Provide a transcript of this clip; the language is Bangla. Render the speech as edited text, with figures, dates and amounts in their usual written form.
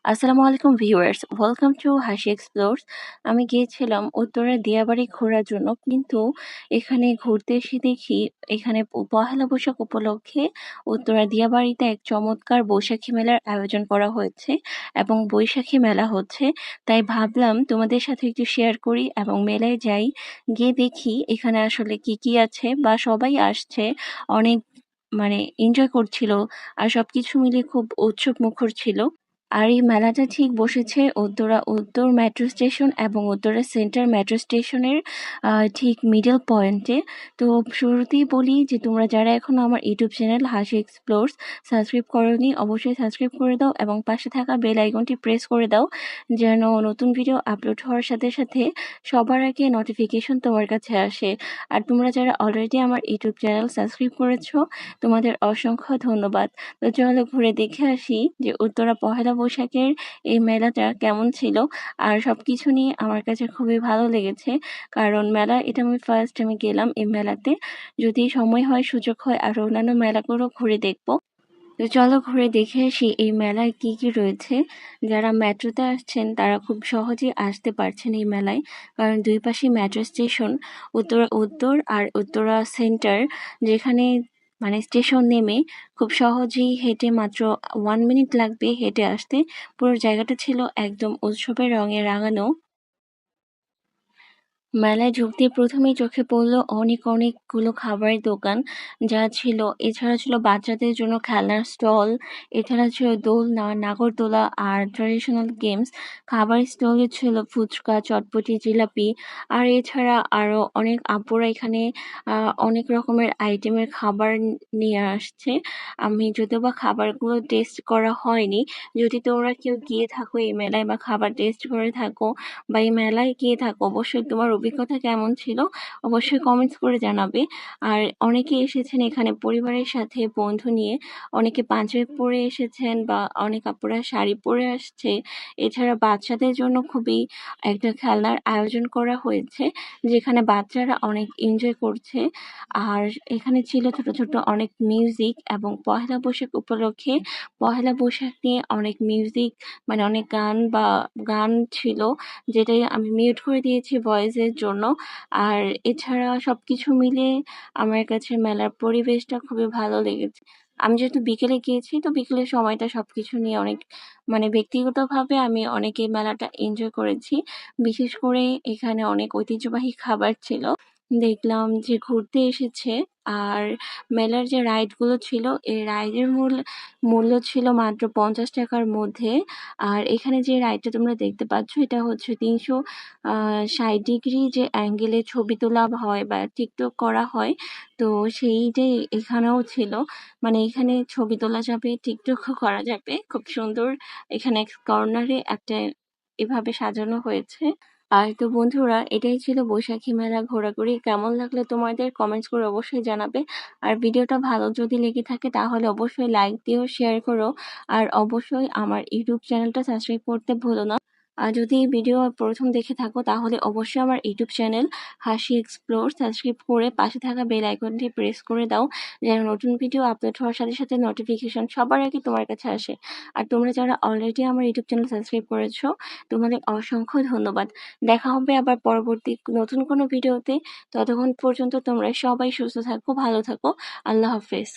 আসসালামু আলাইকুম ভিউয়ার্স, ওয়েলকাম টু হাসি এক্সপ্লোরস। আমি গিয়েছিলাম উত্তরার দিয়াবাড়ি ঘোরার জন্য, কিন্তু এখানে ঘুরতে এসে দেখি এখানে পহেলা বৈশাখ উপলক্ষে উত্তরা দিয়াবাড়িতে এক চমৎকার বৈশাখী মেলার আয়োজন করা হয়েছে এবং বৈশাখী মেলা হচ্ছে। তাই ভাবলাম তোমাদের সাথে একটু শেয়ার করি এবং মেলায় যাই, গিয়ে দেখি এখানে আসলে কি কি আছে বা সবাই আসছে, অনেক এনজয় করছিল আর সবকিছু মিলে খুব উৎসব মুখর ছিল। আর এই মেলাটা ঠিক বসেছে উত্তরা উত্তর মেট্রো স্টেশন এবং উত্তরা সেন্টার মেট্রো স্টেশনের ঠিক মিডল পয়েন্টে। তো শুরুতেই বলি যে তোমরা যারা এখনো আমার ইউটিউব চ্যানেল হাসি এক্সপ্লোরস সাবস্ক্রাইব করোনি, অবশ্যই সাবস্ক্রাইব করে দাও এবং পাশে থাকা বেল আইকনটি প্রেস করে দাও, যেন নতুন ভিডিও আপলোড হওয়ার সাথে সাথে সবার আগে নোটিফিকেশন তোমার কাছে আসে। আর তোমরা যারা অলরেডি আমার ইউটিউব চ্যানেল সাবস্ক্রাইব করেছো, তোমাদের অসংখ্য ধন্যবাদ। তো চলো ঘুরে দেখে আসি যে উত্তরা পহেলা বৈশাখের এই মেলাটা কেমন ছিল। আর সবকিছু নিয়ে আমার কাছে খুবই ভালো লেগেছে, কারণ মেলা এটা আমি গেলাম এই মেলাতে। যদি সময় হয়, সুযোগ হয়, আর অন্যান্য মেলাগুলো ঘুরে দেখবো। তো চলো ঘুরে দেখে আসি এই মেলায় কি কি রয়েছে। যারা মেট্রোতে আসছেন তারা খুব সহজেই আসতে পারছেন এই মেলায়, কারণ দুই পাশে মেট্রো স্টেশন, উত্তরা উত্তর আর উত্তরা সেন্টার, যেখানে স্টেশন নেমে খুব সহজেই হেঁটে মাত্র 1 মিনিট লাগবে হেঁটে আসতে। পুরো জায়গাটা ছিল একদম উৎসবের রঙে রাঙানো। মেলায় ঢুকতে প্রথমেই চোখে পড়লো অনেকগুলো খাবারের দোকান যা ছিল। এছাড়া ছিল বাচ্চাদের জন্য খেলনার স্টল, এছাড়া ছিল দোলনা, নাগরদোলা আর ট্রেডিশনাল গেমস। খাবারের স্টলে ছিল ফুচকা, চটপটি, জিলাপি। আর এছাড়া আরো অনেক আপুরা এখানে অনেক রকমের আইটেমের খাবার নিয়ে আসছে। আমি যদিও বা খাবারগুলো টেস্ট করা হয়নি। যদি তোমরা কেউ গিয়ে থাকো এই মেলায় বা খাবার টেস্ট করে থাকো বা এই মেলায় গিয়ে থাকো, অবশ্যই তোমার অভিজ্ঞতা কেমন ছিল অবশ্যই কমেন্টস করে জানাবে। আর অনেকে এসেছেন এখানে পরিবারের সাথে, বন্ধু নিয়ে। অনেকে পাঞ্জাবি পরে এসেছেন বা অনেক আপুরা শাড়ি পরে আসছে। এছাড়া বাচ্চাদের জন্য খুবই একটা খেলনার আয়োজন করা হয়েছে, যেখানে বাচ্চারা অনেক এনজয় করছে। আর এখানে ছিল ছোট ছোট অনেক মিউজিক, এবং পহেলা বৈশাখ উপলক্ষে পহেলা বৈশাখ নিয়ে অনেক মিউজিক, অনেক গান ছিল, যেটাই আমি মিউট করে দিয়েছি ভয়েসের জন্য। আর এছাড়া সবকিছু মিলে আমার কাছে মেলার পরিবেশটা খুবই ভালো লেগেছে। আমি যেহেতু বিকেলে গিয়েছি, তো বিকেলের সময়টা সবকিছু নিয়ে অনেক ব্যক্তিগতভাবে আমি অনেক এই মেলাটা এনজয় করেছি। বিশেষ করে এখানে অনেক ঐতিহ্যবাহী খাবার ছিল। দেখলাম যে ঘুরতে এসেছে। আর মেলার যে রাইড গুলো ছিল, এই রাইডের মূল্য ছিল মাত্র 50 টাকার মধ্যে। আর এখানে যে রাইডটা তোমরা দেখতে পাচ্ছ, এটা হচ্ছে 360 ডিগ্রি যে অ্যাঙ্গেলে ছবি তোলা হয় বা টিকটক করা হয়, তো সেইটাই এখানেও ছিল। এখানে ছবি তোলা যাবে, টিকটকও করা যাবে। খুব সুন্দর এখানে কর্নারে একটা এভাবে সাজানো হয়েছে। আর তো বন্ধুরা, এটাই ছিল বৈশাখী মেলা ঘোরাঘুরি। কেমন লাগলো তোমাদের কমেন্টস করে অবশ্যই জানাবে। আর ভিডিওটা ভালো যদি লেগে থাকে তাহলে অবশ্যই লাইক দিও, শেয়ার করো। আর অবশ্যই আমার ইউটিউব চ্যানেলটা সাবস্ক্রাইব করতে ভুলো না। আর যদি এই ভিডিও প্রথম দেখে থাকো তাহলে অবশ্যই আমার ইউটিউব চ্যানেল হাসি এক্সপ্লোর সাবস্ক্রাইব করে পাশে থাকা বেল আইকনটি প্রেস করে দাও, যেন নতুন ভিডিও আপলোড হওয়ার সাথে সাথে নোটিফিকেশন সবার আগে তোমার কাছে আসে। আর তোমরা যারা অলরেডি আমার ইউটিউব চ্যানেল সাবস্ক্রাইব করেছো, তোমাদের অসংখ্য ধন্যবাদ। দেখা হবে আবার পরবর্তী নতুন কোনো ভিডিওতে। ততক্ষণ পর্যন্ত তোমরা সবাই সুস্থ থাকো, ভালো থাকো। আল্লাহ হাফেজ।